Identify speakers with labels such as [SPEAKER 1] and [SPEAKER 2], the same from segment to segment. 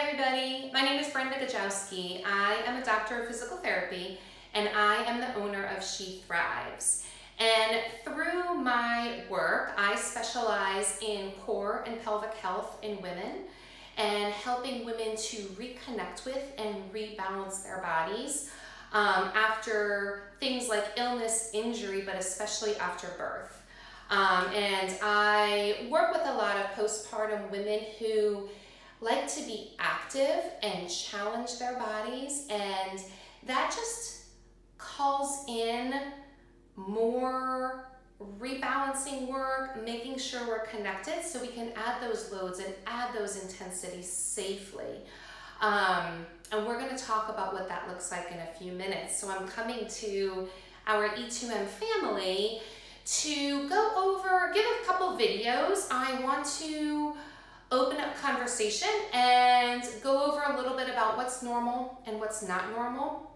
[SPEAKER 1] everybody. My name is Brenda Gajowski. I am a doctor of physical therapy and I am the owner of She Thrives. And through my work, I specialize in core and pelvic health in women and helping women to reconnect with and rebalance their bodies after things like illness, injury, but especially after birth. And I work with a lot of postpartum women who like to be active and challenge their bodies, and that just calls in more rebalancing work, making sure we're connected so we can add those loads and add those intensities safely. And we're going to talk about what that looks like in a few minutes. So I'm coming to our E2M family to go over, give a couple videos. I want to open up conversation and go over a little bit about what's normal and what's not normal,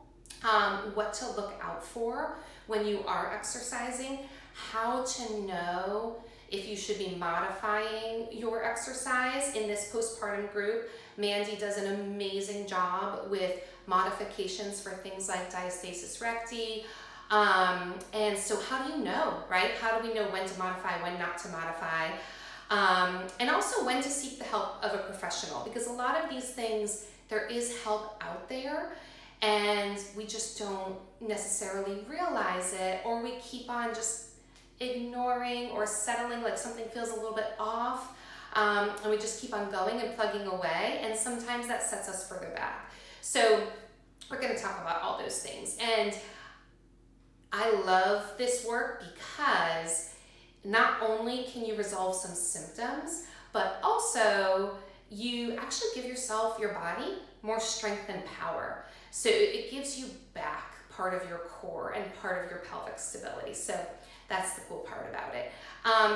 [SPEAKER 1] what to look out for when you are exercising, how to know if you should be modifying your exercise. In this postpartum group, Mandy does an amazing job with modifications for things like diastasis recti. And so how do you know, right? How do we know when to modify, when not to modify? And also when to seek the help of a professional, because a lot of these things, there is help out there and we just don't necessarily realize it, or we keep on just ignoring or settling, like something feels a little bit off, and we just keep on going and plugging away, and sometimes that sets us further back. So we're going to talk about all those things. And I love this work because not only can you resolve some symptoms, but also you actually give yourself, your body, more strength and power. So it gives you back part of your core and part of your pelvic stability. So that's the cool part about it.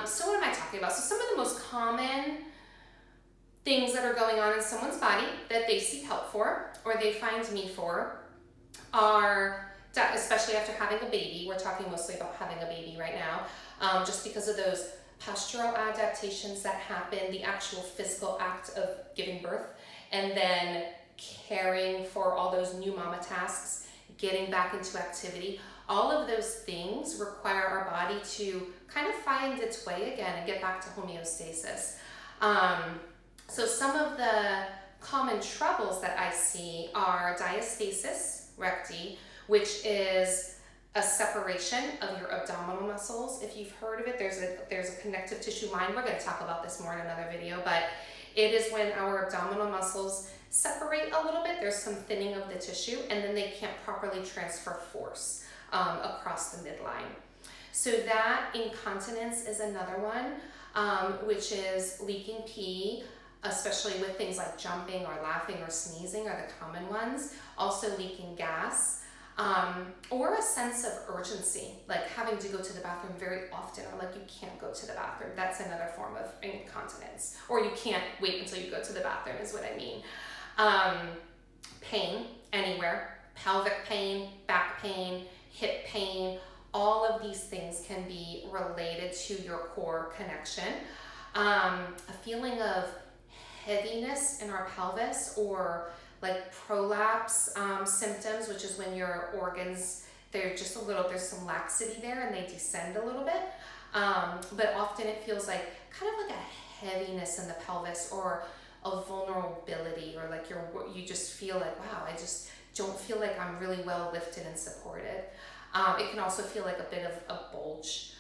[SPEAKER 1] So what am I talking about? So some of the most common things that are going on in someone's body that they seek help for or they find me for are, especially after having a baby, we're talking mostly about having a baby right now, just because of those postural adaptations that happen, the actual physical act of giving birth, and then caring for all those new mama tasks, getting back into activity. All of those things require our body to kind of find its way again and get back to homeostasis. So some of the common troubles that I see are diastasis recti, which is a separation of your abdominal muscles. If you've heard of it, there's a connective tissue line. We're going to talk about this more in another video, but it is when our abdominal muscles separate a little bit. There's some thinning of the tissue, and then they can't properly transfer force across the midline. So that incontinence is another one, which is leaking pee, especially with things like jumping or laughing or sneezing are the common ones. Also leaking gas. Or a sense of urgency, like having to go to the bathroom very often, or like you can't go to the bathroom. That's another form of incontinence. Or you can't wait until you go to the bathroom is what I mean. Pain anywhere, pelvic pain, back pain, hip pain, all of these things can be related to your core connection. A feeling of heaviness in our pelvis, or like prolapse symptoms, which is when your organs, they're just a little, there's some laxity there and they descend a little bit. But often it feels like kind of like a heaviness in the pelvis, or a vulnerability, or like you just feel like, wow, I just don't feel like I'm really well lifted and supported. It can also feel like a bit of a bulge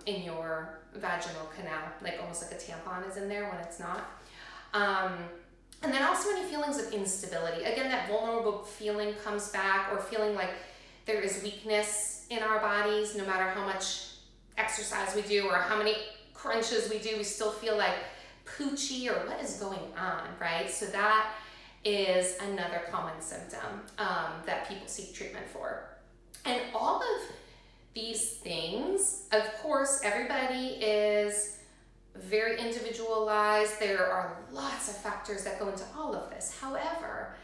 [SPEAKER 1] in your vaginal canal, like almost like a tampon is in there when it's not. And then also any feelings of instability. Again, that vulnerable feeling comes back, or feeling like there is weakness in our bodies. No matter how much exercise we do or how many crunches we do, we still feel like poochy, or what is going on, right? So that is another common symptom that people seek treatment for. And all of these things, of course, everybody is very individualized. There are lots of factors that go into all of this. However,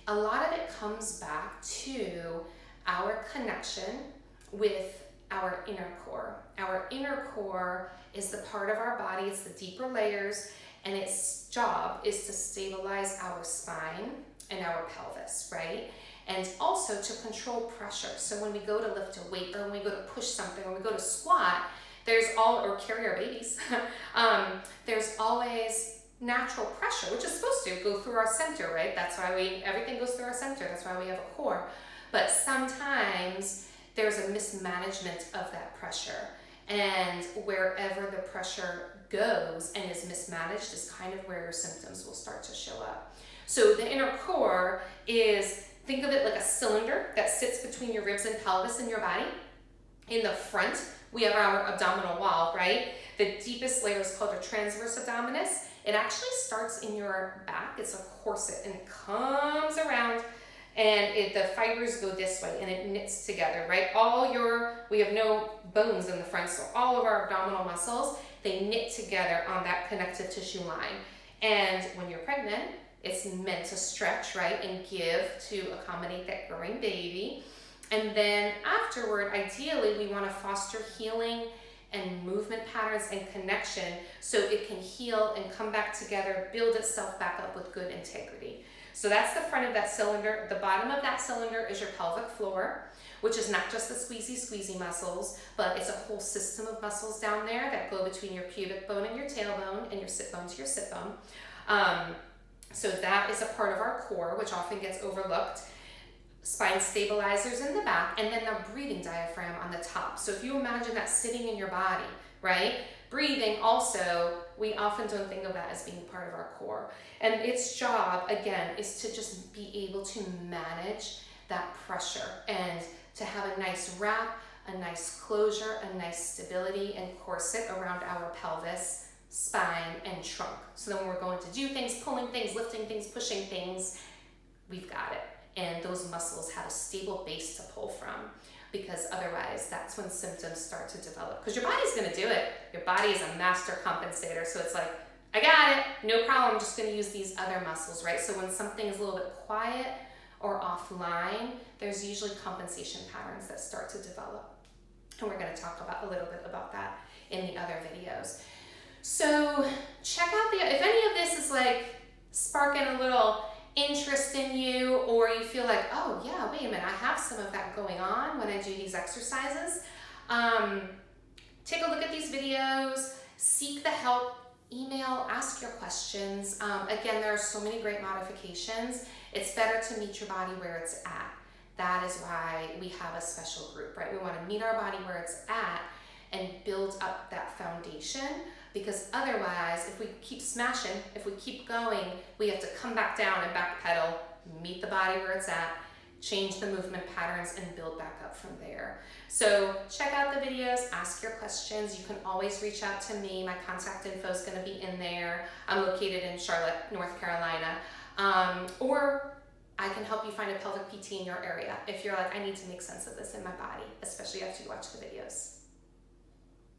[SPEAKER 1] a lot of it comes back to our connection with our inner core. Our inner core is the part of our body, it's the deeper layers, and its job is to stabilize our spine and our pelvis, right? And also to control pressure. So when we go to lift a weight, or when we go to push something, or we go to squat, or carry our babies, there's always natural pressure, which is supposed to go through our center, right? That's why everything goes through our center. That's why we have a core. But sometimes there's a mismanagement of that pressure. And wherever the pressure goes and is mismanaged is kind of where your symptoms will start to show up. So the inner core is, think of it like a cylinder that sits between your ribs and pelvis in your body. In the front, we have our abdominal wall, right? The deepest layer is called a transverse abdominis. It actually starts in your back. It's a corset, and it comes around, and the fibers go this way, and it knits together, right? We have no bones in the front, so all of our abdominal muscles, they knit together on that connective tissue line. And when you're pregnant, it's meant to stretch, right, and give to accommodate that growing baby. And then afterward, ideally, we want to foster healing and movement patterns and connection so it can heal and come back together, build itself back up with good integrity. So that's the front of that cylinder. The bottom of that cylinder is your pelvic floor, which is not just the squeezy muscles, but it's a whole system of muscles down there that go between your pubic bone and your tailbone, and your sit bone to your sit bone. So that is a part of our core, which often gets overlooked. Spine stabilizers in the back, and then the breathing diaphragm on the top. So if you imagine that sitting in your body, right? Breathing also, we often don't think of that as being part of our core. And its job, again, is to just be able to manage that pressure and to have a nice wrap, a nice closure, a nice stability and corset around our pelvis, spine, and trunk. So then when we're going to do things, pulling things, lifting things, pushing things, we've got it. And those muscles have a stable base to pull from, because otherwise that's when symptoms start to develop. Because your body's going to do it. Your body is a master compensator. So it's like, I got it, no problem, I'm just going to use these other muscles, right? So when something is a little bit quiet or offline, there's usually compensation patterns that start to develop. And we're going to talk about a little bit about that in the other videos. So check out if any of this is like sparking a little interest in you, or you feel like, oh yeah, wait a minute, I have some of that going on when I do these exercises. Take a look at these videos, seek the help, email, ask your questions. Again, there are so many great modifications. It's better to meet your body where it's at. That is why we have a special group, right? We want to meet our body where it's at and build up that foundation, because otherwise, if we keep smashing, if we keep going, we have to come back down and backpedal, meet the body where it's at, change the movement patterns, and build back up from there. So check out the videos, ask your questions. You can always reach out to me. My contact info is going to be in there. I'm located in Charlotte, North Carolina. Or I can help you find a pelvic PT in your area if you're like, I need to make sense of this in my body, especially after you watch the videos.